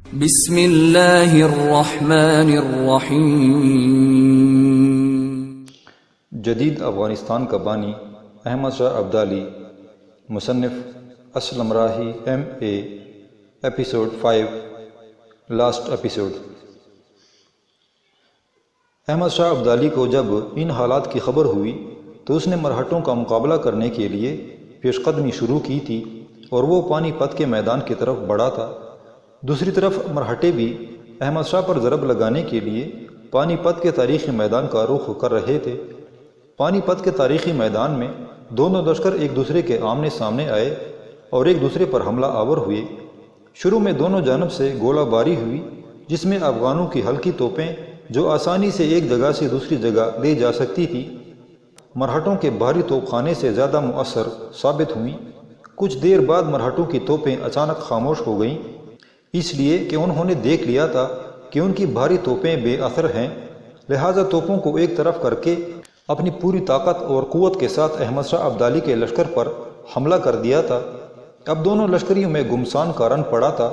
بسم اللہ الرحمن الرحیم۔ جدید افغانستان کا بانی احمد شاہ ابدالی، مصنف Aslam Rahi MA، episode 5، last episode. Ahmad Shah Abdali کو جب ان حالات کی خبر ہوئی تو اس نے مرہٹوں کا مقابلہ کرنے کے لیے پیش قدمی شروع کی تھی اور وہ پانی پت کے میدان کی طرف بڑھا تھا۔ دوسری طرف مرہٹے بھی احمد شاہ پر ضرب لگانے کے لیے پانی پت کے تاریخی میدان کا رخ کر رہے تھے۔ پانی پت کے تاریخی میدان میں دونوں لشکر ایک دوسرے کے آمنے سامنے آئے اور ایک دوسرے پر حملہ آور ہوئے۔ شروع میں دونوں جانب سے گولہ باری ہوئی، جس میں افغانوں کی ہلکی توپیں جو آسانی سے ایک جگہ سے دوسری جگہ لے جا سکتی تھی، مرہٹوں کے بھاری توپ خانے سے زیادہ مؤثر ثابت ہوئیں۔ کچھ دیر بعد مرہٹوں کی توپیں اچانک خاموش ہو گئیں، اس لیے کہ انہوں نے دیکھ لیا تھا کہ ان کی بھاری توپیں بے اثر ہیں، لہٰذا توپوں کو ایک طرف کر کے اپنی پوری طاقت اور قوت کے ساتھ احمد شاہ ابدالی کے لشکر پر حملہ کر دیا تھا۔ اب دونوں لشکریوں میں گمسان کا رن پڑا تھا۔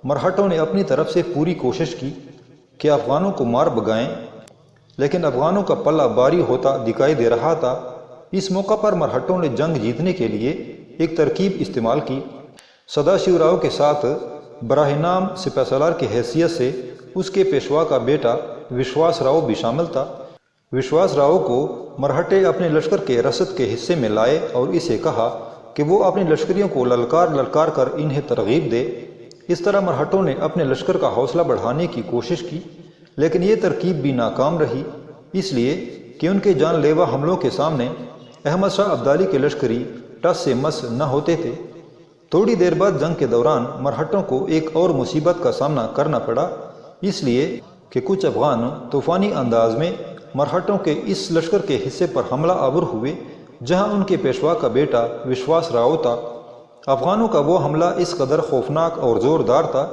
مرہٹوں نے اپنی طرف سے پوری کوشش کی کہ افغانوں کو مار بگائیں، لیکن افغانوں کا پلہ باری ہوتا دکھائی دے رہا تھا۔ اس موقع پر مرہٹوں نے جنگ جیتنے کے لیے ایک ترکیب استعمال کی۔ سداشیو راؤ کے ساتھ براہ نام سپہ سالار کی حیثیت سے اس کے پیشوا کا بیٹا وشواس راؤ بھی شامل تھا۔ وشواس راؤ کو مرہٹے اپنے لشکر کے رسد کے حصے میں لائے اور اسے کہا کہ وہ اپنی لشکریوں کو للکار کر انہیں ترغیب دے۔ اس طرح مرہٹوں نے اپنے لشکر کا حوصلہ بڑھانے کی کوشش کی، لیکن یہ ترکیب بھی ناکام رہی، اس لیے کہ ان کے جان لیوا حملوں کے سامنے احمد شاہ ابدالی کے لشکری ٹس سے مس نہ ہوتے تھے۔ تھوڑی دیر بعد جنگ کے دوران مرہٹوں کو ایک اور مصیبت کا سامنا کرنا پڑا، اس لیے کہ کچھ افغان طوفانی انداز میں مرہٹوں کے اس لشکر کے حصے پر حملہ آور ہوئے جہاں ان کے پیشوا کا بیٹا وشواس راؤ تھا۔ افغانوں کا وہ حملہ اس قدر خوفناک اور زوردار تھا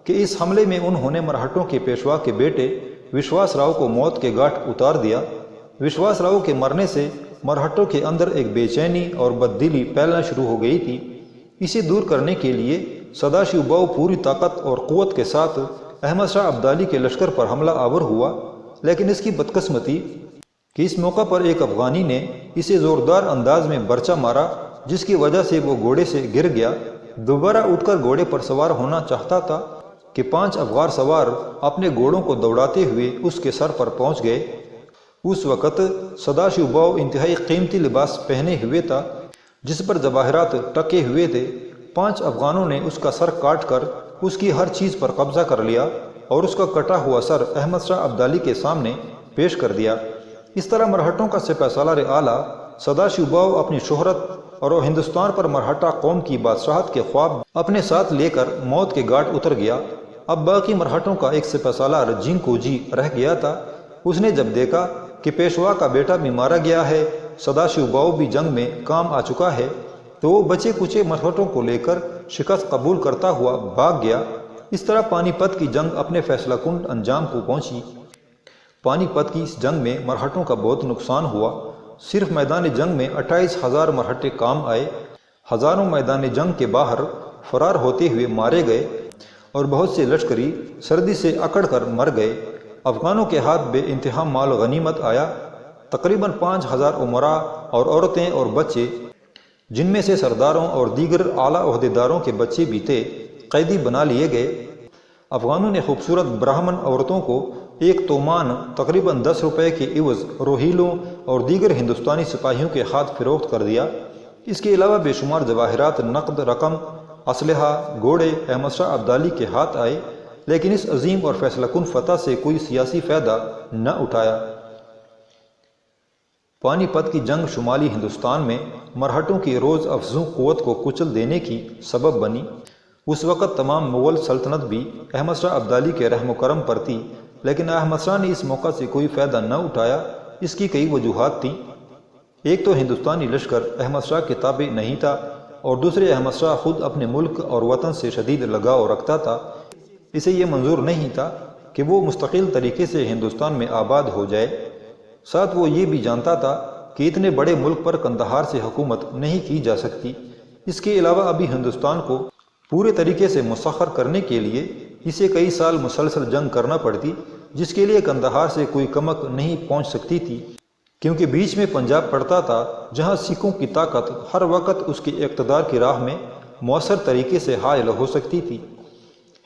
کہ اس حملے میں انہوں نے مرہٹوں کے پیشوا کے بیٹے وشواس راؤ کو موت کے گھاٹ اتار دیا۔ وشواس راؤ کے مرنے سے مرہٹوں کے اندر ایک بے چینی اور بددلی پھیلنا شروع ہو گئی تھی۔ اسے دور کرنے کے لیے سداشیو باؤ پوری طاقت اور قوت کے ساتھ احمد شاہ ابدالی کے لشکر پر حملہ آور ہوا، لیکن اس کی بدقسمتی کہ اس موقع پر ایک افغانی نے اسے زوردار انداز میں برچا مارا، جس کی وجہ سے وہ گھوڑے سے گر گیا۔ دوبارہ اٹھ کر گھوڑے پر سوار ہونا چاہتا تھا کہ 5 افغان سوار اپنے گھوڑوں کو دوڑاتے ہوئے اس کے سر پر پہنچ گئے۔ اس وقت سداشیو باؤ انتہائی قیمتی لباس پہنے ہوئے تھا جس پر جواہرات ٹکے ہوئے تھے۔ 5 افغانوں نے اس کا سر کاٹ کر اس کی ہر چیز پر قبضہ کر لیا اور اس کا کٹا ہوا سر احمد شاہ ابدالی کے سامنے پیش کر دیا۔ اس طرح مرہٹوں کا سپہ سالار اعلیٰ سداشیو باؤ اپنی شہرت اور ہندوستان پر مرہٹا قوم کی بادشاہت کے خواب اپنے ساتھ لے کر موت کے گھاٹ اتر گیا۔ اب باقی مرہٹوں کا ایک سپہ سالار جینکوجی رہ گیا تھا۔ اس نے جب دیکھا کہ پیشوا کا بیٹا بھی مارا گیا ہے، سداشیو باؤ بھی جنگ میں کام آ چکا ہے، تو وہ بچے کچے مرہٹوں کو لے کر شکست قبول کرتا ہوا بھاگ گیا۔ اس طرح پانی پت کی جنگ اپنے فیصلہ کن انجام کو پہنچی۔ پانی پت کی اس جنگ میں مرہٹوں کا بہت نقصان ہوا۔ صرف میدان جنگ میں 28,000 مرہٹے کام آئے، ہزاروں میدان جنگ کے باہر فرار ہوتے ہوئے مارے گئے اور بہت سے لشکری سردی سے اکڑ کر مر گئے۔ افغانوں کے ہاتھ بے انتہا مال غنیمت آیا۔ تقریباً 5,000 امراء اور عورتیں اور بچے، جن میں سے سرداروں اور دیگر اعلیٰ عہدیداروں کے بچے بھی تھے، قیدی بنا لیے گئے۔ افغانوں نے خوبصورت برہمن عورتوں کو ایک تومان تقریباً 10 روپے کے عوض روہیلوں اور دیگر ہندوستانی سپاہیوں کے ہاتھ فروخت کر دیا۔ اس کے علاوہ بے شمار جواہرات، نقد رقم، اسلحہ، گھوڑے احمد شاہ ابدالی کے ہاتھ آئے، لیکن اس عظیم اور فیصلہ کن فتح سے کوئی سیاسی فائدہ نہ اٹھایا۔ پانی پت کی جنگ شمالی ہندوستان میں مرہٹوں کی روز افزوں قوت کو کچل دینے کی سبب بنی۔ اس وقت تمام مغل سلطنت بھی احمد شاہ ابدالی کے رحم و کرم پر تھی، لیکن احمد شاہ نے اس موقع سے کوئی فائدہ نہ اٹھایا۔ اس کی کئی وجوہات تھیں۔ ایک تو ہندوستانی لشکر احمد شاہ کے تابع نہیں تھا، اور دوسرے احمد شاہ خود اپنے ملک اور وطن سے شدید لگاؤ رکھتا تھا۔ اسے یہ منظور نہیں تھا کہ وہ مستقل طریقے سے ہندوستان میں آباد ہو جائے۔ ساتھ وہ یہ بھی جانتا تھا کہ اتنے بڑے ملک پر قندھار سے حکومت نہیں کی جا سکتی۔ اس کے علاوہ ابھی ہندوستان کو پورے طریقے سے مسخر کرنے کے لیے اسے کئی سال مسلسل جنگ کرنا پڑتی، جس کے لیے قندھار سے کوئی کمک نہیں پہنچ سکتی تھی، کیونکہ بیچ میں پنجاب پڑتا تھا جہاں سکھوں کی طاقت ہر وقت اس کے اقتدار کی راہ میں مؤثر طریقے سے حائل ہو سکتی تھی۔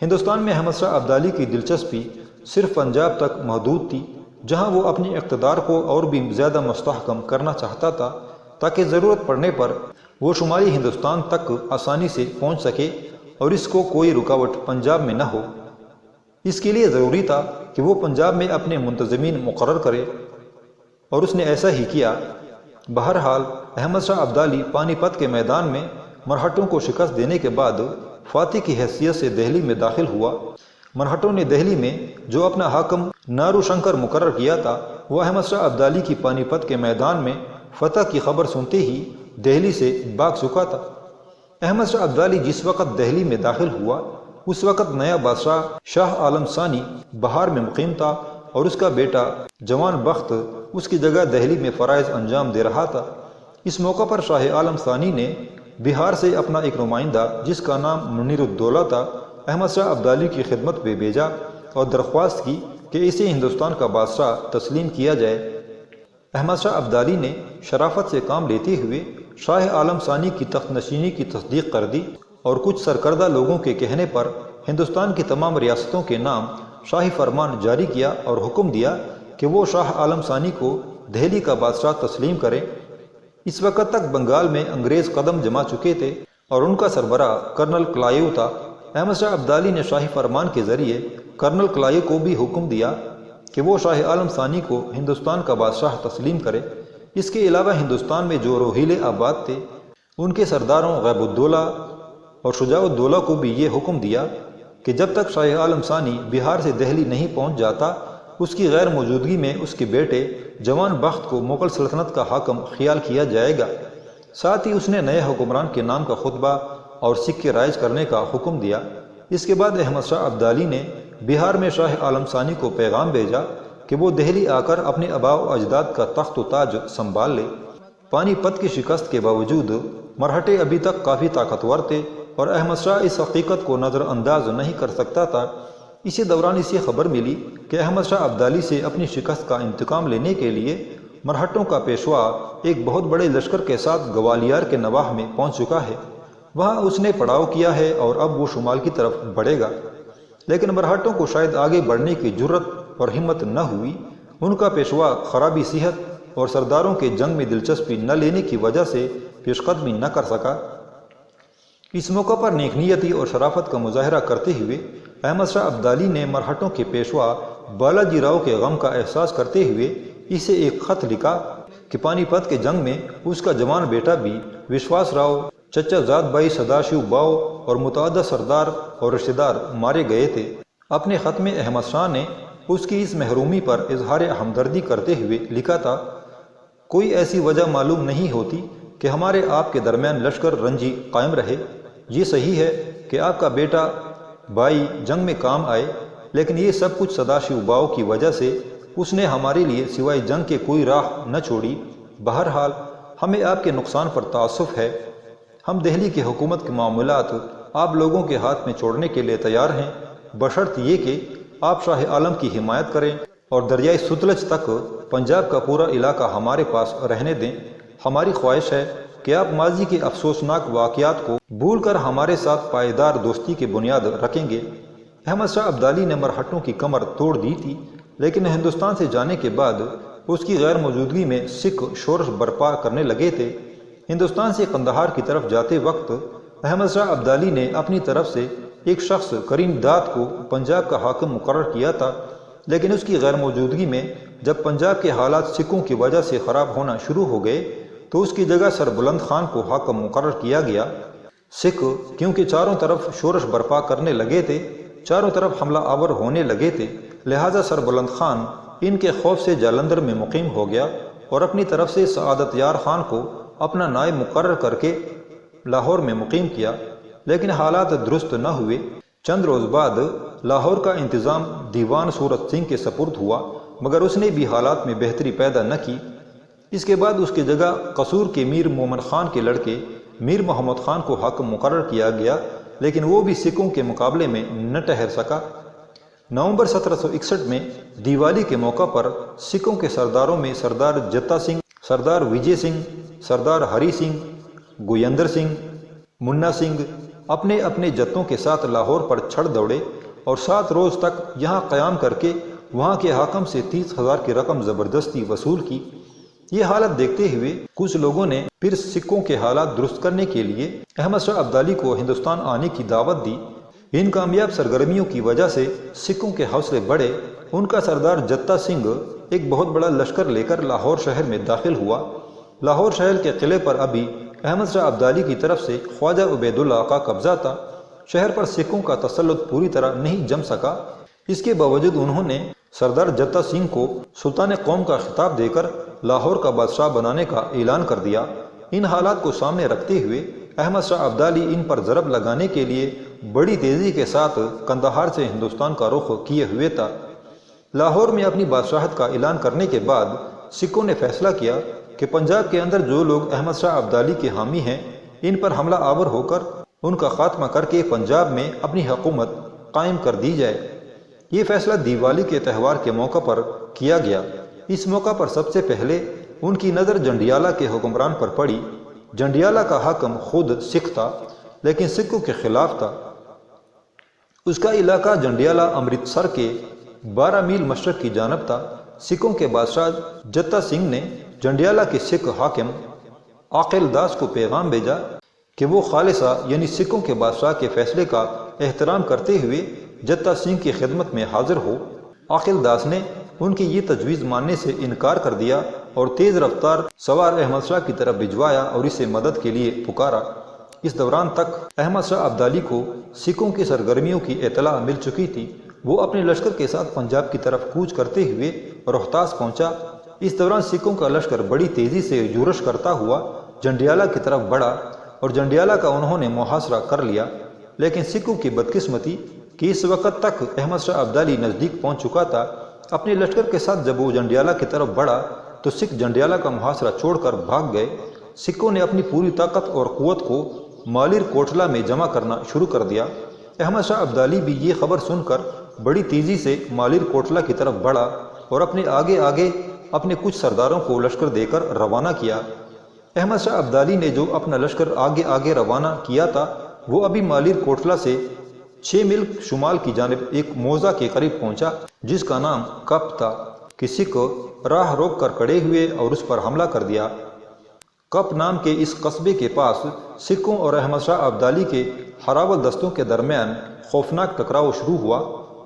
ہندوستان میں احمد شاہ ابدالی کی دلچسپی صرف پنجاب تک محدود تھی، جہاں وہ اپنے اقتدار کو اور بھی زیادہ مستحکم کرنا چاہتا تھا تاکہ ضرورت پڑنے پر وہ شمالی ہندوستان تک آسانی سے پہنچ سکے اور اس کو کوئی رکاوٹ پنجاب میں نہ ہو۔ اس کے لیے ضروری تھا کہ وہ پنجاب میں اپنے منتظمین مقرر کرے، اور اس نے ایسا ہی کیا۔ بہرحال احمد شاہ ابدالی پانی پت کے میدان میں مرہٹوں کو شکست دینے کے بعد فاتح کی حیثیت سے دہلی میں داخل ہوا۔ مرہٹوں نے دہلی میں جو اپنا حاکم نارو شنکر مقرر کیا تھا، وہ احمد شاہ ابدالی کی پانی پت کے میدان میں فتح کی خبر سنتے ہی دہلی سے بھاگ چکا تھا۔ احمد شاہ ابدالی جس وقت دہلی میں داخل ہوا، اس وقت نیا بادشاہ شاہ عالم ثانی بہار میں مقیم تھا، اور اس کا بیٹا جوان بخت اس کی جگہ دہلی میں فرائض انجام دے رہا تھا۔ اس موقع پر شاہ عالم ثانی نے بہار سے اپنا ایک نمائندہ، جس کا نام منیر الدولہ تھا، احمد شاہ ابدالی کی خدمت میں بھیجا اور درخواست کی کہ اسے ہندوستان کا بادشاہ تسلیم کیا جائے۔ احمد شاہ ابدالی نے شرافت سے کام لیتے ہوئے شاہ عالم ثانی کی تخت نشینی کی تصدیق کر دی، اور کچھ سرکردہ لوگوں کے کہنے پر ہندوستان کی تمام ریاستوں کے نام شاہی فرمان جاری کیا اور حکم دیا کہ وہ شاہ عالم ثانی کو دہلی کا بادشاہ تسلیم کریں۔ اس وقت تک بنگال میں انگریز قدم جما چکے تھے اور ان کا سربراہ کرنل کلائیو تھا۔ احمد شاہ ابدالی نے شاہی فرمان کے ذریعے کرنل کلائیو کو بھی حکم دیا کہ وہ شاہ عالم ثانی کو ہندوستان کا بادشاہ تسلیم کرے۔ اس کے علاوہ ہندوستان میں جو روہیلے آباد تھے، ان کے سرداروں غیب الدولہ اور شجاع الدولہ کو بھی یہ حکم دیا کہ جب تک شاہ عالم ثانی بہار سے دہلی نہیں پہنچ جاتا، اس کی غیر موجودگی میں اس کے بیٹے جوان بخت کو مغل سلطنت کا حاکم خیال کیا جائے گا۔ ساتھ ہی اس نے نئے حکمران کے نام کا خطبہ اور سکے رائج کرنے کا حکم دیا۔ اس کے بعد احمد شاہ ابدالی نے بہار میں شاہ عالم ثانی کو پیغام بھیجا کہ وہ دہلی آ کر اپنے آباء و اجداد کا تخت و تاج سنبھال لے۔ پانی پت کی شکست کے باوجود مرہٹے ابھی تک کافی طاقتور تھے، اور احمد شاہ اس حقیقت کو نظر انداز نہیں کر سکتا تھا۔ اسی دوران اسے خبر ملی کہ احمد شاہ ابدالی سے اپنی شکست کا انتقام لینے کے لیے مرہٹوں کا پیشوا ایک بہت بڑے لشکر کے ساتھ گوالیار کے نواح میں پہنچ چکا ہے۔ وہاں اس نے پڑاؤ کیا ہے اور اب وہ شمال کی طرف بڑھے گا۔ لیکن مرہٹوں کو شاید آگے بڑھنے کی جرت اور ہمت نہ ہوئی۔ ان کا پیشوا خرابی صحت اور سرداروں کے جنگ میں دلچسپی نہ لینے کی وجہ سے پیش قدمی نہ کر سکا۔ اس موقع پر نیک نیتی اور شرافت کا مظاہرہ کرتے ہوئے احمد شاہ ابدالی نے مرہٹوں کے پیشوا بالاجی راؤ کے غم کا احساس کرتے ہوئے اسے ایک خط لکھا کہ پانی پت کے جنگ میں اس کا جوان بیٹا بھی وشواس راؤ، چچا زاد بھائی سداشیو باؤ اور متعدد سردار اور رشتہ دار مارے گئے تھے۔ اپنے خط میں احمد شاہ نے اس کی اس محرومی پر اظہار ہمدردی کرتے ہوئے لکھا تھا، کوئی ایسی وجہ معلوم نہیں ہوتی کہ ہمارے آپ کے درمیان لشکر رنجی قائم رہے۔ یہ صحیح ہے کہ آپ کا بیٹا بھائی جنگ میں کام آئے، لیکن یہ سب کچھ سداشیو باؤ کی وجہ سے اس نے ہمارے لیے سوائے جنگ کے کوئی راہ نہ چھوڑی۔ بہرحال ہمیں آپ کے نقصان پر تأسف ہے۔ ہم دہلی کی حکومت کے معاملات آپ لوگوں کے ہاتھ میں چھوڑنے کے لیے تیار ہیں، بشرط یہ کہ آپ شاہ عالم کی حمایت کریں اور دریائے ستلج تک پنجاب کا پورا علاقہ ہمارے پاس رہنے دیں۔ ہماری خواہش ہے کہ آپ ماضی کے افسوسناک واقعات کو بھول کر ہمارے ساتھ پائیدار دوستی کی بنیاد رکھیں گے۔ احمد شاہ ابدالی نے مرہٹوں کی کمر توڑ دی تھی، لیکن ہندوستان سے جانے کے بعد اس کی غیر موجودگی میں سکھ شورش برپا کرنے لگے تھے۔ ہندوستان سے قندھار کی طرف جاتے وقت احمد شاہ ابدالی نے اپنی طرف سے ایک شخص کریم داد کو پنجاب کا حاکم مقرر کیا تھا، لیکن اس کی غیر موجودگی میں جب پنجاب کے حالات سکھوں کی وجہ سے خراب ہونا شروع ہو گئے تو اس کی جگہ سر بلند خان کو حاکم مقرر کیا گیا۔ سکھ کیونکہ چاروں طرف شورش برپا کرنے لگے تھے، چاروں طرف حملہ آور ہونے لگے تھے، لہٰذا سر بلند خان ان کے خوف سے جالندھر میں مقیم ہو گیا اور اپنی طرف سے سعادت یار خان کو اپنا نائب مقرر کر کے لاہور میں مقیم کیا، لیکن حالات درست نہ ہوئے۔ چند روز بعد لاہور کا انتظام دیوان صورت سنگھ کے سپرد ہوا، مگر اس نے بھی حالات میں بہتری پیدا نہ کی۔ اس کے بعد اس کی جگہ قصور کے میر مومن خان کے لڑکے میر محمد خان کو حاکم مقرر کیا گیا، لیکن وہ بھی سکھوں کے مقابلے میں نہ ٹھہر سکا۔ نومبر 1761 میں دیوالی کے موقع پر سکھوں کے سرداروں میں سردار جتا سنگھ، سردار وجے سنگھ، سردار ہری سنگھ، گویندر سنگھ، منا سنگھ اپنے اپنے جتوں کے ساتھ لاہور پر چھڑ دوڑے اور 7 روز تک یہاں قیام کر کے وہاں کے حاکم سے 30,000 کی رقم زبردستی وصول کی۔ یہ حالت دیکھتے ہوئے کچھ لوگوں نے پھر سکھوں کے حالات درست کرنے کے لیے احمد شاہ ابدالی کو ہندوستان آنے کی دعوت دی۔ ان کامیاب سرگرمیوں کی وجہ سے سکھوں کے حوصلے بڑھے۔ ان کا سردار جتا سنگھ ایک بہت بڑا لشکر لے کر لاہور شہر میں داخل ہوا۔ لاہور شہر کے قلعے پر ابھی احمد شاہ ابدالی کی طرف سے خواجہ عبید اللہ کا قبضہ تھا۔ شہر پر سکھوں کا تسلط پوری طرح نہیں جم سکا۔ اس کے باوجود انہوں نے سردار جتا سنگھ کو سلطان قوم کا خطاب دے کر لاہور کا بادشاہ بنانے کا اعلان کر دیا۔ ان حالات کو سامنے رکھتے ہوئے احمد شاہ ابدالی ان پر ضرب لگانے کے لیے بڑی تیزی کے ساتھ قندھار سے ہندوستان کا رخ کیے ہوئے تھا۔ لاہور میں اپنی بادشاہت کا اعلان کرنے کے بعد سکھوں نے فیصلہ کیا کہ پنجاب کے اندر جو لوگ احمد شاہ ابدالی کے حامی ہیں ان پر حملہ آور ہو کر ان کا خاتمہ کر کے پنجاب میں اپنی حکومت قائم کر دی جائے۔ یہ فیصلہ دیوالی کے تہوار کے موقع پر کیا گیا۔ اس موقع پر سب سے پہلے ان کی نظر جنڈیالہ کے حکمران پر پڑی۔ جنڈیالہ کا حاکم خود سکھ تھا لیکن سکھوں کے خلاف تھا۔ اس کا علاقہ جنڈیالہ امرتسر کے 12 میل مشرق کی جانب تھا۔ سکھوں کے بادشاہ جتا سنگھ نے جنڈیالہ کے سکھ حاکم عاقل داس کو پیغام بھیجا کہ وہ خالصہ یعنی سکھوں کے بادشاہ کے فیصلے کا احترام کرتے ہوئے جتا سنگھ کی خدمت میں حاضر ہو۔ عاقل داس نے ان کی یہ تجویز ماننے سے انکار کر دیا اور تیز رفتار سوار احمد شاہ کی طرف بھجوایا اور اسے مدد کے لیے پکارا۔ اس دوران تک احمد شاہ ابدالی کو سکھوں کی سرگرمیوں کی اطلاع مل چکی تھی۔ وہ اپنے لشکر کے ساتھ پنجاب کی طرف کوچ کرتے ہوئے روہتاس پہنچا۔ اس دوران سکھوں کا لشکر بڑی تیزی سے یورش کرتا ہوا جنڈیالہ کی طرف بڑھا اور جنڈیالہ کا انہوں نے محاصرہ کر لیا۔ لیکن سکھوں کی بدقسمتی کہ اس وقت تک احمد شاہ ابدالی نزدیک پہنچ چکا تھا۔ اپنے لشکر کے ساتھ جب وہ جنڈیالہ کی طرف بڑھا تو سکھ جنڈیالہ کا محاصرہ چھوڑ کر بھاگ گئے۔ سکھوں نے اپنی پوری طاقت اور قوت کو مالیر کوٹلہ میں جمع کرنا شروع کر دیا۔ احمد شاہ ابدالی بھی یہ خبر سن کر بڑی تیزی سے مالیر کوٹلہ کی طرف بڑھا اور اپنے آگے اپنے کچھ سرداروں کو لشکر دے کر روانہ کیا۔ احمد شاہ ابدالی نے جو اپنا لشکر آگے روانہ کیا تھا وہ ابھی مالیر کوٹلہ سے 6 میل شمال کی جانب ایک موضع کے قریب پہنچا جس کا نام کپ تھا کہ سکھ راہ روک کر کھڑے ہوئے اور اس پر حملہ کر دیا۔ کپ نام کے اس قصبے کے پاس سکھوں اور احمد شاہ ابدالی کے ہراول دستوں کے درمیان خوفناک ٹکراؤ شروع ہوا۔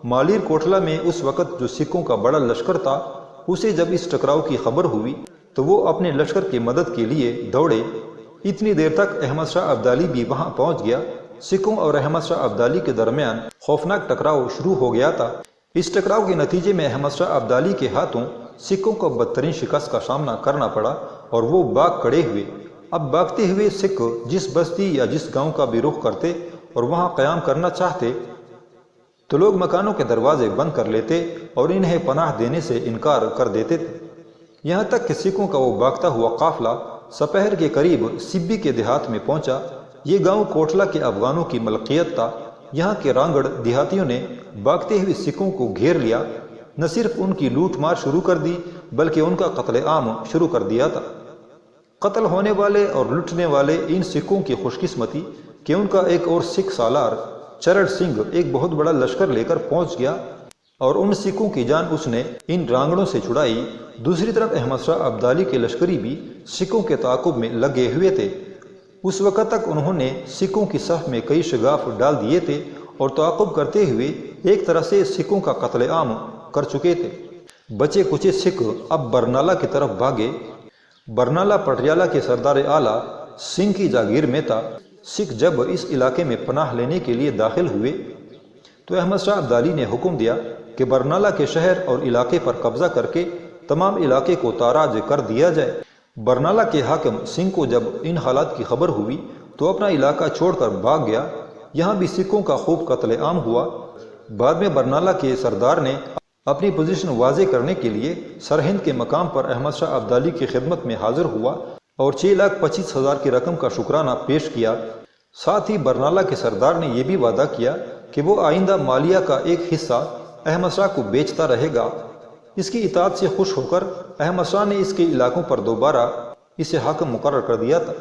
مالیر کوٹلہ میں اس وقت جو سکھوں کا بڑا لشکر تھا اسے جب اس ٹکراؤ کی خبر ہوئی تو وہ اپنے لشکر کی مدد کے لیے دوڑے۔ اتنی دیر تک احمد شاہ ابدالی بھی وہاں پہنچ گیا۔ سکھوں اور احمد شاہ ابدالی کے درمیان خوفناک ٹکراؤ شروع ہو گیا تھا۔ اس ٹکراؤ کے نتیجے میں احمد شاہ ابدالی کے ہاتھوں سکھوں کو بدترین شکست کا سامنا کرنا پڑا اور وہ بھاگ کھڑے ہوئے۔ اب بھاگتے ہوئے سکھ جس بستی یا جس گاؤں کا بھی رخ کرتے اور وہاں قیام کرنا چاہتے تو لوگ مکانوں کے دروازے بند کر لیتے اور انہیں پناہ دینے سے انکار کر دیتے تھے۔ یہاں تک کہ سکھوں کا وہ بھاگتا ہوا قافلہ سپہر کے قریب سبی کے دیہات میں پہنچا۔ یہ گاؤں کوٹلہ کے افغانوں کی ملکیت تھا۔ یہاں کے رانگڑ دیہاتیوں نے بھاگتے ہوئے سکھوں کو گھیر لیا۔ نہ صرف ان کی لوٹ مار شروع کر دی بلکہ ان کا قتل عام شروع کر دیا تھا۔ قتل ہونے والے اور لٹنے والے ان سکھوں کی خوش قسمتی کہ ان کا ایک اور سکھ سالار چرڑ سنگھ ایک بہت بڑا لشکر لے کر پہنچ گیا اور ان سکھوں کی جان اس نے ان رانگڑوں سے چھڑائی۔ دوسری طرف احمد شاہ ابدالی کے لشکری بھی سکھوں کے تعاقب میں لگے ہوئے تھے۔ اس وقت تک انہوں نے سکھوں کی صف میں کئی شگاف ڈال دیے تھے اور تعاقب کرتے ہوئے ایک طرح سے سکھوں کا قتل عام کر چکے تھے۔ بچے کچے سکھ اب برنالہ کی طرف بھاگے۔ برنالہ پٹیالہ کے سردار اعلیٰ سنگھ کی جاگیر میں تھا۔ سکھ جب اس علاقے میں پناہ لینے کے لیے داخل ہوئے تو احمد شاہ ابدالی نے حکم دیا کہ برنالہ کے شہر اور علاقے پر قبضہ کر کے تمام علاقے کو تاراج کر دیا جائے۔ برنالہ کے حاکم سنگھ کو جب ان حالات کی خبر ہوئی تو اپنا علاقہ چھوڑ کر بھاگ گیا۔ یہاں بھی سکھوں کا خوب قتل عام ہوا۔ بعد میں برنالہ کے سردار نے اپنی پوزیشن واضح کرنے کے لیے سرہند کے مقام پر احمد شاہ ابدالی کی خدمت میں حاضر ہوا اور 6,25,000 کی رقم کا شکرانہ پیش کیا۔ ساتھ ہی برنالہ کے سردار نے یہ بھی وعدہ کیا کہ وہ آئندہ مالیہ کا ایک حصہ احمد شاہ کو بیچتا رہے گا۔ اس کی اطاعت سے خوش ہو کر احمد شاہ نے اس کے علاقوں پر دوبارہ اسے حاکم مقرر کر دیا تھا۔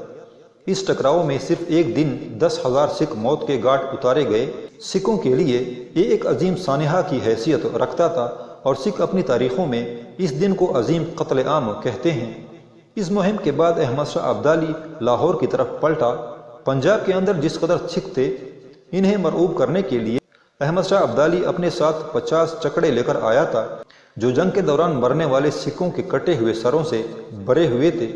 اس ٹکراؤ میں صرف ایک دن 10,000 سکھ موت کے گھاٹ اتارے گئے۔ سکھوں کے لیے یہ ایک عظیم سانحہ کی حیثیت رکھتا تھا اور سکھ اپنی تاریخوں میں اس دن کو عظیم قتل عام کہتے ہیں۔ اس مہم کے بعد احمد شاہ ابدالی لاہور کی طرف پلٹا۔ پنجاب کے اندر جس قدر سکھ تھے، انہیں مرعوب کرنے کے لیے احمد شاہ ابدالی اپنے ساتھ 50 چکڑے لے کر آیا تھا، جو جنگ کے دوران مرنے والے سکھوں کے کٹے ہوئے سروں سے بھرے ہوئے تھے۔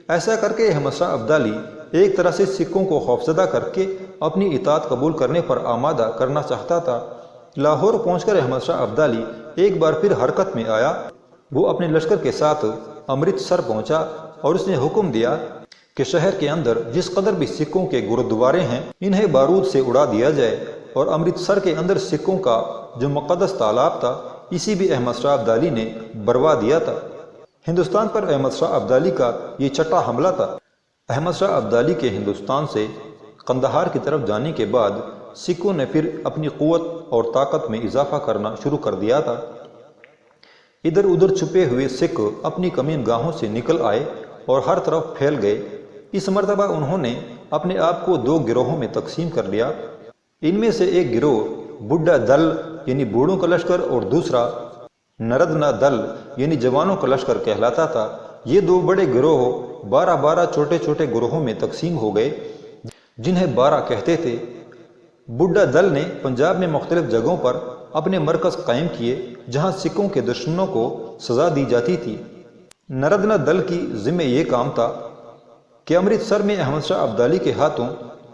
ایسا کر کے احمد شاہ ابدالی ایک طرح سے سکھوں کو خوفزدہ کر کے اپنی اطاعت قبول کرنے پر آمادہ کرنا چاہتا تھا۔ لاہور پہنچ کر احمد شاہ ابدالی ایک بار پھر حرکت میں آیا۔ وہ اپنے لشکر کے ساتھ امرتسر پہنچا اور اس نے حکم دیا کہ شہر کے اندر جس قدر بھی سکھوں کے گرودوارے ہیں، انہیں بارود سے اڑا دیا جائے، اور امرتسر کے اندر سکھوں کا جو مقدس تالاب تھا، اسی بھی احمد شاہ ابدالی نے بروا دیا تھا۔ ہندوستان پر احمد شاہ ابدالی کا یہ چھٹا حملہ تھا۔ احمد شاہ ابدالی کے ہندوستان سے قندھار کی طرف جانے کے بعد سکھوں نے پھر اپنی قوت اور طاقت میں اضافہ کرنا شروع کر دیا تھا۔ ادھر ادھر چھپے ہوئے سکھ اپنی کمین گاہوں سے نکل آئے اور ہر طرف پھیل گئے۔ اس مرتبہ انہوں نے اپنے آپ کو 2 گروہوں میں تقسیم کر لیا۔ ان میں سے ایک گروہ بڈھا دل یعنی بوڑھوں کا لشکر اور دوسرا نردنا دل یعنی جوانوں کا لشکر کہلاتا تھا۔ یہ 2 بڑے گروہ 12 چھوٹے چھوٹے گروہوں میں تقسیم ہو گئے، جنہیں 12 کہتے تھے۔ بڈھا دل نے پنجاب میں مختلف جگہوں پر اپنے مرکز قائم کیے، جہاں سکھوں کے دشمنوں کو سزا دی جاتی تھی۔ نردنا دل کی ذمہ یہ کام تھا کہ امرتسر میں احمد شاہ ابدالی کے ہاتھوں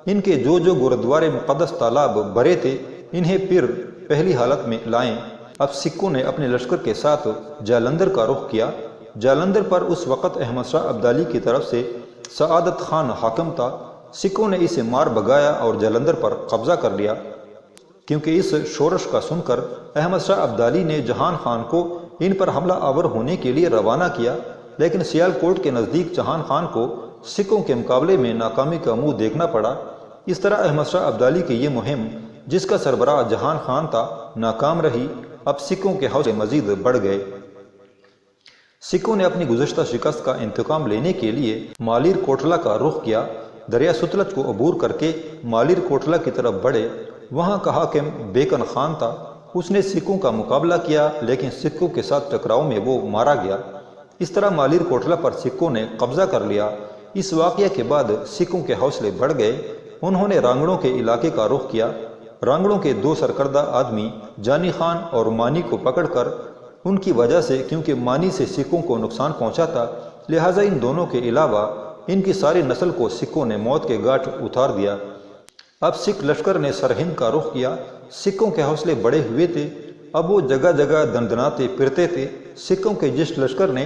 ان کے جو گرودوارے مقدس تالاب بھرے تھے، انہیں پھر پہلی حالت میں لائیں۔ اب سکھوں نے اپنے لشکر کے ساتھ جالندھر کا رخ کیا۔ جالندھر پر اس وقت احمد شاہ ابدالی کی طرف سے سعادت خان حاکم تھا۔ سکھوں نے اسے مار بھگایا اور جالندھر پر قبضہ کر لیا۔ کیونکہ اس شورش کا سن کر احمد شاہ ابدالی نے جہان خان کو ان پر حملہ آور ہونے کے لیے روانہ کیا، لیکن سیالکوٹ کے نزدیک جہان خان کو سکھوں کے مقابلے میں ناکامی کا منہ دیکھنا پڑا۔ اس طرح احمد شاہ ابدالی کی یہ مہم، جس کا سربراہ جہان خان تھا، ناکام رہی۔ اب سکھوں کے حوصلے مزید بڑھ گئے۔ سکھوں نے اپنی گزشتہ شکست کا انتقام لینے کے لیے مالیر کوٹلہ کا رخ کیا۔ دریا ستلج کو عبور کر کے مالیر کوٹلہ کی طرف بڑھے۔ وہاں کا حاکم بیکن خان تھا۔ اس نے سکھوں کا مقابلہ کیا، لیکن سکھوں کے ساتھ ٹکراؤ میں وہ مارا گیا۔ اس طرح مالیر کوٹلہ پر سکھوں نے قبضہ کر لیا۔ اس واقعہ کے بعد سکھوں کے حوصلے بڑھ گئے۔ انہوں نے رانگڑوں کے علاقے کا رخ کیا۔ رانگڑوں کے 2 سرکردہ آدمی جانی خان اور مانی کو پکڑ کر ان کی وجہ سے، کیونکہ مانی سے سکھوں کو نقصان پہنچا تھا، لہٰذا ان دونوں کے علاوہ ان کی ساری نسل کو سکھوں نے موت کے گھاٹ اتار دیا۔ اب سکھ لشکر نے سرہند کا رخ کیا۔ سکھوں کے حوصلے بڑے ہوئے تھے۔ اب وہ جگہ جگہ دندناتے پھرتے تھے۔ سکھوں کے جس لشکر نے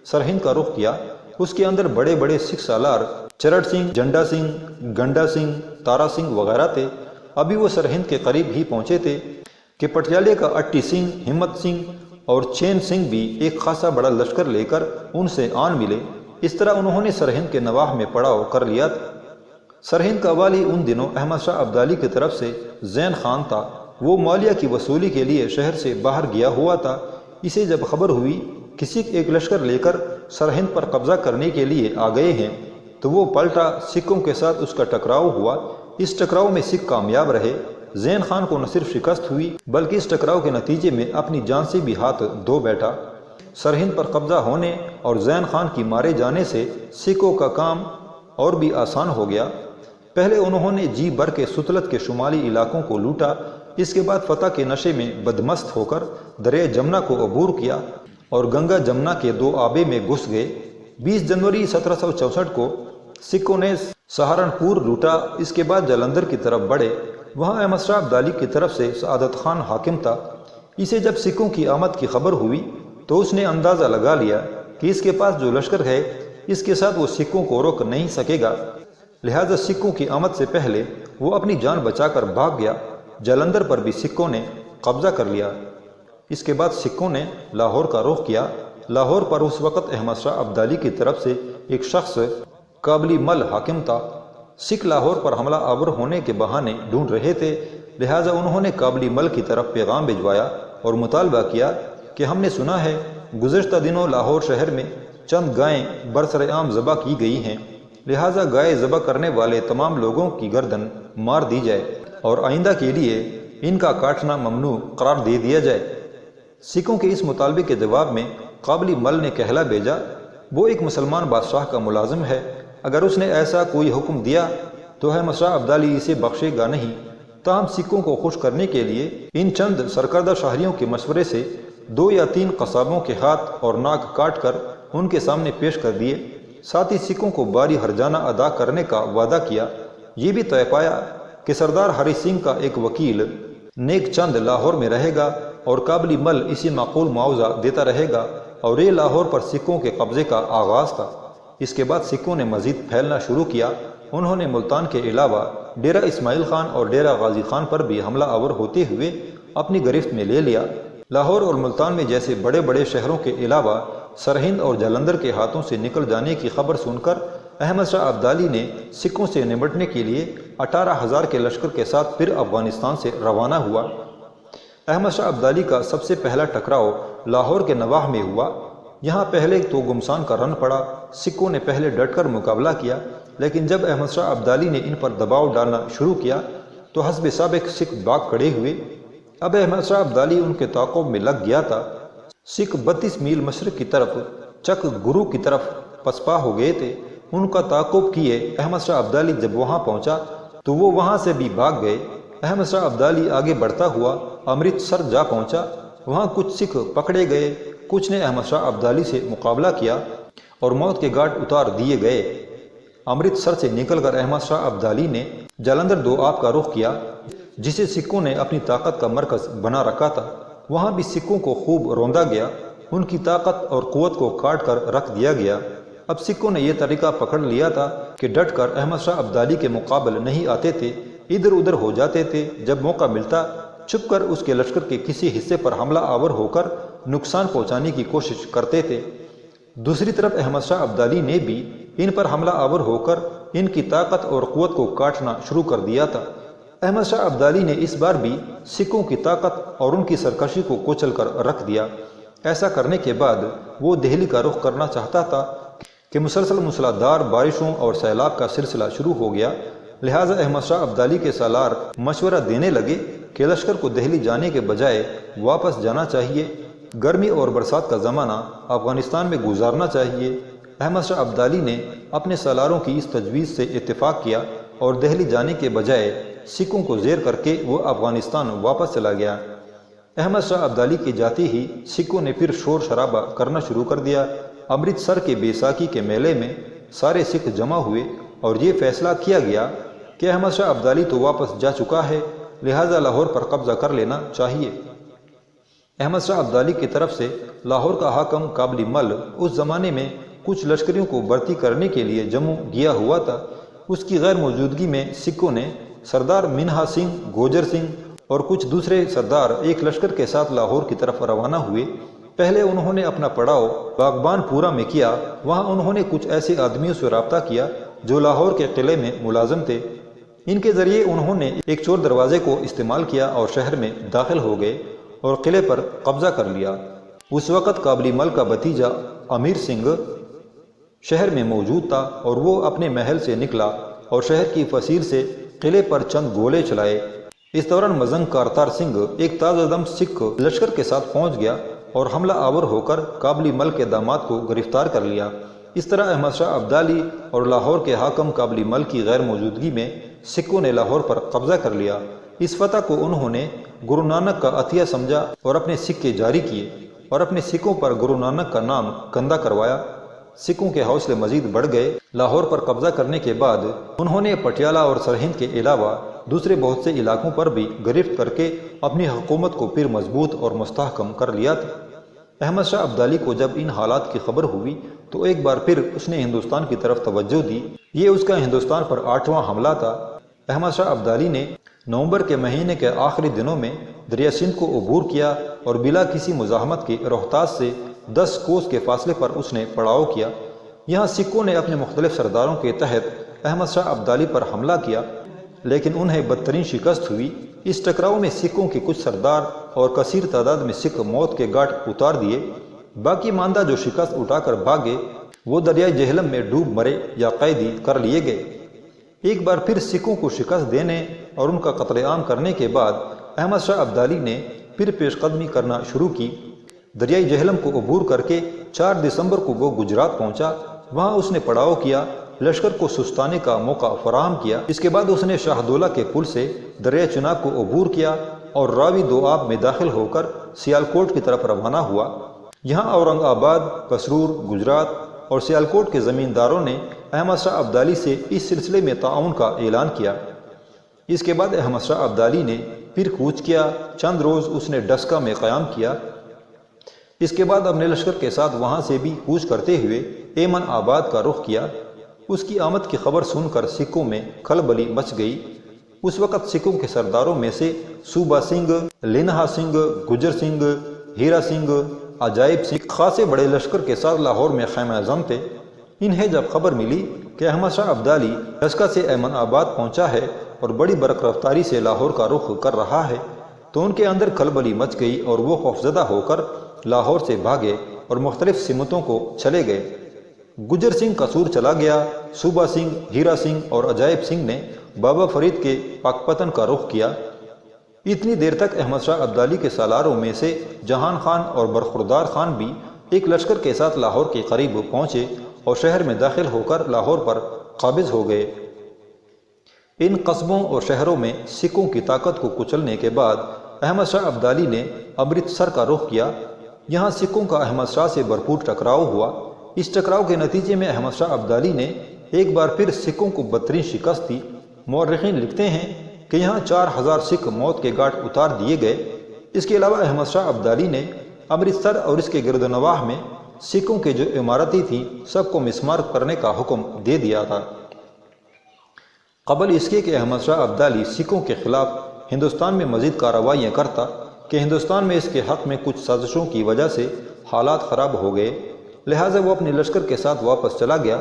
سرہند کا رخ کیا، اس کے اندر بڑے بڑے سکھ سالار چرڑ سنگھ، جنڈا سنگھ، گنڈا سنگھ، تارا سنگھ وغیرہ تھے۔ ابھی وہ سرہند کے قریب ہی پہنچے تھے کہ پٹیالے کا اٹی سنگھ، ہمت سنگھ اور چین سنگھ بھی ایک خاصا بڑا لشکر لے کر ان سے آن ملے۔ اس طرح انہوں نے سرہند کے نواح میں پڑاؤ کر لیا تھا۔ سرہند کا والی ان دنوں احمد شاہ ابدالی کی طرف سے زین خان تھا۔ وہ مالیہ کی وصولی کے لیے شہر سے باہر گیا ہوا تھا۔ اسے جب خبر ہوئی کہ سکھ ایک لشکر لے کر سرہند پر قبضہ کرنے کے لیے آ گئے ہیں، تو وہ پلٹا۔ سکھوں کے ساتھ اس کا ٹکراؤ ہوا۔ اس ٹکراؤ میں سکھ کامیاب رہے۔ زین خان کو نہ صرف شکست ہوئی، بلکہ اس ٹکراؤ کے نتیجے میں اپنی جان سے بھی ہاتھ دھو بیٹھا۔ سرہند پر قبضہ ہونے اور زین خان کی مارے جانے سے سکھوں کا کام اور بھی آسان ہو گیا۔ پہلے انہوں نے جی بھر کے ستلج کے شمالی علاقوں کو لوٹا۔ اس کے بعد فتح کے نشے میں بدمست ہو کر دریا جمنا کو عبور کیا اور گنگا جمنا کے 2 آبے میں گھس گئے۔ 20 جنوری 1764 کو سکھوں نے سہارنپور لوٹا۔ اس کے بعد جالندھر کی طرف بڑھے۔ وہاں احمد شاہ ابدالی کی طرف سے سعادت خان حاکم تھا۔ اسے جب سکھوں کی آمد کی خبر ہوئی تو اس نے اندازہ لگا لیا کہ اس کے پاس جو لشکر ہے، اس کے ساتھ وہ سکھوں کو روک نہیں سکے گا، لہٰذا سکھوں کی آمد سے پہلے وہ اپنی جان بچا کر بھاگ گیا۔ جالندھر پر بھی سکھوں نے قبضہ کر لیا۔ اس کے بعد سکھوں نے لاہور کا رخ کیا۔ لاہور پر اس وقت احمد شاہ ابدالی کی طرف سے ایک شخص قابلی مل حاکم تھا۔ سکھ لاہور پر حملہ آور ہونے کے بہانے ڈھونڈ رہے تھے، لہٰذا انہوں نے قابلی مل کی طرف پیغام بھجوایا اور مطالبہ کیا کہ ہم نے سنا ہے گزشتہ دنوں لاہور شہر میں چند گائیں برسر عام ذبح کی گئی ہیں، لہٰذا گائے ذبح کرنے والے تمام لوگوں کی گردن مار دی جائے اور آئندہ کے لیے ان کا کاٹنا ممنوع قرار دے دیا جائے۔ سکھوں کے اس مطالبے کے جواب میں قابلی مل نے کہلا بھیجا، وہ ایک مسلمان بادشاہ کا ملازم ہے، اگر اس نے ایسا کوئی حکم دیا تو احمد شاہ ابدالی اسے بخشے گا نہیں۔ تاہم سکھوں کو خوش کرنے کے لیے ان چند سرکردہ شہریوں کے مشورے سے 2 یا 3 قصابوں کے ہاتھ اور ناک کاٹ کر ان کے سامنے پیش کر دیے، ساتھ ہی سکھوں کو باری ہرجانہ ادا کرنے کا وعدہ کیا۔ یہ بھی طے پایا کہ سردار ہری سنگھ کا ایک وکیل نیک چند لاہور میں رہے گا اور قابلی مل اسی معقول معاوضہ دیتا رہے گا، اور یہ لاہور پر سکھوں کے قبضے کا آغاز تھا۔ اس کے بعد سکھوں نے مزید پھیلنا شروع کیا۔ انہوں نے ملتان کے علاوہ ڈیرہ اسماعیل خان اور ڈیرہ غازی خان پر بھی حملہ آور ہوتے ہوئے اپنی گرفت میں لے لیا۔ لاہور اور ملتان میں جیسے بڑے بڑے شہروں کے علاوہ سرہند اور جلندر کے ہاتھوں سے نکل جانے کی خبر سن کر احمد شاہ ابدالی نے سکھوں سے نمٹنے کے لیے 18,000 کے لشکر کے ساتھ پھر افغانستان سے روانہ ہوا۔ احمد شاہ ابدالی کا سب سے پہلا ٹکراؤ لاہور کے نواح میں ہوا۔ یہاں پہلے تو گمسان کا رن پڑا۔ سکھوں نے پہلے ڈٹ کر مقابلہ کیا، لیکن جب احمد شاہ ابدالی نے ان پر دباؤ ڈالنا شروع کیا تو حسب سابق سکھ بھاگ کھڑے ہوئے۔ اب احمد شاہ ابدالی ان کے تعاقب میں لگ گیا تھا۔ سکھ 32 میل مشرق کی طرف چک گرو کی طرف پسپا ہو گئے تھے۔ ان کا تعاقب کیے احمد شاہ ابدالی جب وہاں پہنچا تو وہ وہاں سے بھی بھاگ گئے۔ احمد شاہ ابدالی آگے بڑھتا ہوا امرتسر جا پہنچا۔ وہاں کچھ سکھ پکڑے گئے، کچھ نے احمد شاہ ابدالی سے مقابلہ کیا اور موت کے گھاٹ اتار دیے گئے۔ امرتسر سے نکل کر احمد شاہ ابدالی نے جلندر دوآب کا رخ کیا، جسے سکھوں نے اپنی طاقت کا مرکز بنا رکھا تھا۔ وہاں بھی سکھوں کو خوب روندا گیا، ان کی طاقت اور قوت کو کاٹ کر رکھ دیا گیا۔ اب سکھوں نے یہ طریقہ پکڑ لیا تھا کہ ڈٹ کر احمد شاہ ابدالی کے مقابل نہیں آتے تھے، ادھر ادھر ہو جاتے تھے۔ جب موقع ملتا چھپ کر اس کے لشکر کے کسی حصے پر حملہ آور ہو کر نقصان پہنچانے کی کوشش کرتے تھے۔ دوسری طرف احمد شاہ ابدالی نے بھی ان پر حملہ آور ہو کر ان کی طاقت اور قوت کو کاٹنا شروع کر دیا تھا۔ احمد شاہ ابدالی نے اس بار بھی سکھوں کی طاقت اور ان کی سرکشی کو کچل کر رکھ دیا۔ ایسا کرنے کے بعد وہ دہلی کا رخ کرنا چاہتا تھا کہ مسلسل موسلادھار بارشوں اور سیلاب کا سلسلہ شروع ہو گیا، لہٰذا احمد شاہ ابدالی کے سالار مشورہ دینے لگے کہ لشکر کو دہلی جانے کے بجائے واپس جانا چاہیے، گرمی اور برسات کا زمانہ افغانستان میں گزارنا چاہیے۔ احمد شاہ ابدالی نے اپنے سالاروں کی اس تجویز سے اتفاق کیا اور دہلی جانے کے بجائے سکھوں کو زیر کر کے وہ افغانستان واپس چلا گیا۔ احمد شاہ ابدالی کے جاتے ہی سکھوں نے پھر شور شرابہ کرنا شروع کر دیا۔ امرتسر کے بیساکھی کے میلے میں سارے سکھ جمع ہوئے اور یہ فیصلہ کیا گیا کہ احمد شاہ ابدالی تو واپس جا چکا ہے، لہٰذا لاہور پر قبضہ کر لینا چاہیے۔ احمد شاہ ابدالی کی طرف سے لاہور کا حاکم قابلی مل اس زمانے میں کچھ لشکریوں کو بھرتی کرنے کے لیے جموں گیا ہوا تھا۔ اس کی غیر موجودگی میں سکھوں نے سردار منہا سنگھ، گوجر سنگھ اور کچھ دوسرے سردار ایک لشکر کے ساتھ لاہور کی طرف روانہ ہوئے۔ پہلے انہوں نے اپنا پڑاؤ باغبان پورہ میں کیا۔ وہاں انہوں نے کچھ ایسے آدمیوں سے رابطہ کیا جو لاہور کے قلعے میں ملازم تھے۔ ان کے ذریعے انہوں نے ایک چور دروازے کو استعمال کیا اور شہر میں داخل ہو گئے اور قلعے پر قبضہ کر لیا۔ اس وقت قابلی مل کا بھتیجا امیر سنگھ شہر میں موجود تھا اور وہ اپنے محل سے نکلا اور شہر کی فصیل سے قلعے پر چند گولے چلائے۔ اس دوران مزنگ کارتار سنگھ ایک تازہ دم سکھ لشکر کے ساتھ پہنچ گیا اور حملہ آور ہو کر قابلی مل کے داماد کو گرفتار کر لیا۔ اس طرح احمد شاہ ابدالی اور لاہور کے حاکم قابلی مل کی غیر موجودگی میں سکھوں نے لاہور پر قبضہ کر لیا۔ اس فتح کو انہوں نے گرو نانک کا عطیہ سمجھا اور اپنے سکے جاری کیے اور اپنے سکھوں پر گرو نانک کا نام گندا کروایا۔ سکھوں کے حوصلے مزید بڑھ گئے۔ لاہور پر قبضہ کرنے کے بعد انہوں نے پٹیالہ اور سرہند کے علاوہ دوسرے بہت سے علاقوں پر بھی گرفت کر کے اپنی حکومت کو پھر مضبوط اور مستحکم کر لیا تھا۔ احمد شاہ ابدالی کو جب ان حالات کی خبر ہوئی تو ایک بار پھر اس نے ہندوستان کی طرف توجہ دی۔ یہ اس کا ہندوستان پر 8واں حملہ تھا۔ احمد شاہ ابدالی نے نومبر کے مہینے کے آخری دنوں میں دریا سندھ کو عبور کیا اور بلا کسی مزاحمت کے روہتاس سے 10 کوس کے فاصلے پر اس نے پڑاؤ کیا۔ یہاں سکھوں نے اپنے مختلف سرداروں کے تحت احمد شاہ ابدالی پر حملہ کیا، لیکن انہیں بدترین شکست ہوئی۔ اس ٹکراؤ میں سکھوں کے کچھ سردار اور کثیر تعداد میں سکھ موت کے گھاٹ اتار دیے۔ باقی ماندہ جو شکست اٹھا کر بھاگے وہ دریائے جہلم میں ڈوب مرے یا قیدی کر لیے گئے۔ ایک بار پھر سکھوں کو شکست دینے اور ان کا قتل عام کرنے کے بعد احمد شاہ ابدالی نے پھر پیش قدمی کرنا شروع کی۔ دریائے جہلم کو عبور کر کے 4 دسمبر کو وہ گجرات پہنچا۔ وہاں اس نے پڑاؤ کیا، لشکر کو سستانے کا موقع فراہم کیا۔ اس کے بعد اس نے شاہدولہ کے پل سے دریائے چناب کو عبور کیا اور راوی دوآب میں داخل ہو کر سیالکوٹ کی طرف روانہ ہوا۔ یہاں اورنگ آباد، کسرور، گجرات اور سیالکوٹ کے زمینداروں نے احمد شاہ ابدالی سے اس سلسلے میں تعاون کا اعلان کیا۔ اس کے بعد احمد شاہ ابدالی نے پھر کوچ کیا۔ چند روز اس نے ڈسکا میں قیام کیا۔ اس کے بعد اپنے لشکر کے ساتھ وہاں سے بھی کوچ کرتے ہوئے ایمن آباد کا رخ کیا۔ اس کی آمد کی خبر سن کر سکھوں میں کھلبلی مچ گئی۔ اس وقت سکھوں کے سرداروں میں سے صوبہ سنگھ، لینہا سنگھ، گجر سنگھ، ہیرا سنگھ، عجائب سنگھ خاصے بڑے لشکر کے ساتھ لاہور میں خیمہ زن تھے۔ انہیں جب خبر ملی کہ احمد شاہ ابدالی ڈسکا سے ایمن آباد پہنچا ہے اور بڑی برق رفتاری سے لاہور کا رخ کر رہا ہے تو ان کے اندر کھلبلی مچ گئی اور وہ خوفزدہ ہو کر لاہور سے بھاگے اور مختلف سمتوں کو چلے گئے۔ گجر سنگھ قصور چلا گیا۔ صوبہ سنگھ، ہیرا سنگھ اور عجائب سنگھ نے بابا فرید کے پاکپتن کا رخ کیا۔ اتنی دیر تک احمد شاہ ابدالی کے سالاروں میں سے جہان خان اور برخوردار خان بھی ایک لشکر کے ساتھ لاہور کے قریب پہنچے اور شہر میں داخل ہو کر لاہور پر قابض ہو گئے۔ ان قصبوں اور شہروں میں سکھوں کی طاقت کو کچلنے کے بعد احمد شاہ ابدالی نے امرتسر کا رخ کیا۔ یہاں سکھوں کا احمد شاہ سے بھرپور ٹکراؤ ہوا۔ اس ٹکراؤ کے نتیجے میں احمد شاہ ابدالی نے ایک بار پھر سکھوں کو بدترین شکست دی۔ مورخین لکھتے ہیں کہ یہاں 4000 سکھ موت کے گھاٹ اتار دیے گئے۔ اس کے علاوہ احمد شاہ ابدالی نے امرتسر اور اس کے گرد و نواح میں سکھوں کے جو عمارتیں تھیں سب کو مسمار کرنے کا حکم دے دیا تھا۔ قبل اس کے کہ احمد شاہ ابدالی سکھوں کے خلاف ہندوستان میں مزید کارروائیاں کرتا کہ ہندوستان میں اس کے حق میں کچھ سازشوں کی وجہ سے حالات خراب ہو گئے، لہٰذا وہ اپنے لشکر کے ساتھ واپس چلا گیا۔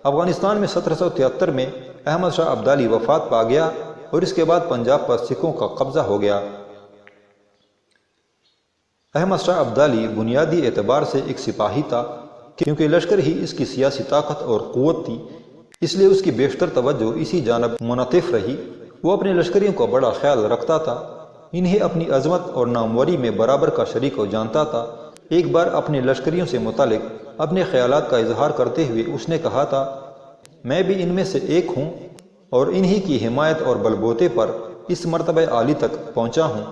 افغانستان میں 1773 میں احمد شاہ ابدالی وفات پا گیا اور اس کے بعد پنجاب پر سکھوں کا قبضہ ہو گیا۔ احمد شاہ ابدالی بنیادی اعتبار سے ایک سپاہی تھا، کیونکہ لشکر ہی اس کی سیاسی طاقت اور قوت تھی، اس لیے اس کی بیشتر توجہ اسی جانب منعطف رہی۔ وہ اپنے لشکریوں کا بڑا خیال رکھتا تھا، انہیں اپنی عظمت اور ناموری میں برابر کا شریک جانتا تھا۔ ایک بار اپنے لشکریوں سے متعلق اپنے خیالات کا اظہار کرتے ہوئے اس نے کہا تھا، میں بھی ان میں سے ایک ہوں اور انہی کی حمایت اور بلبوتے پر اس مرتبہ عالی تک پہنچا ہوں۔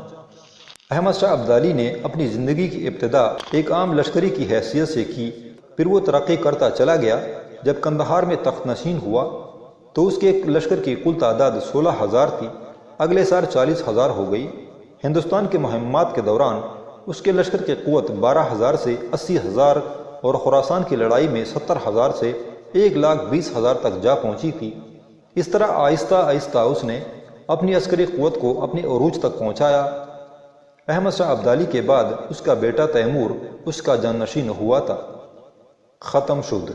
احمد شاہ ابدالی نے اپنی زندگی کی ابتدا ایک عام لشکری کی حیثیت سے کی، پھر وہ ترقی کرتا چلا گیا۔ جب قندھار میں تخت نشین ہوا تو اس کے لشکر کی کل تعداد 16,000 تھی، اگلے سال 40,000 ہو گئی۔ ہندوستان کے مہمات کے دوران اس کے لشکر کی قوت 12,000 سے 80,000 اور خراسان کی لڑائی میں 70,000 سے 1,20,000 تک جا پہنچی تھی۔ اس طرح آہستہ آہستہ اس نے اپنی عسکری قوت کو اپنے عروج تک پہنچایا۔ احمد شاہ ابدالی کے بعد اس کا بیٹا تیمور اس کا جانشین ہوا تھا۔ ختم شد۔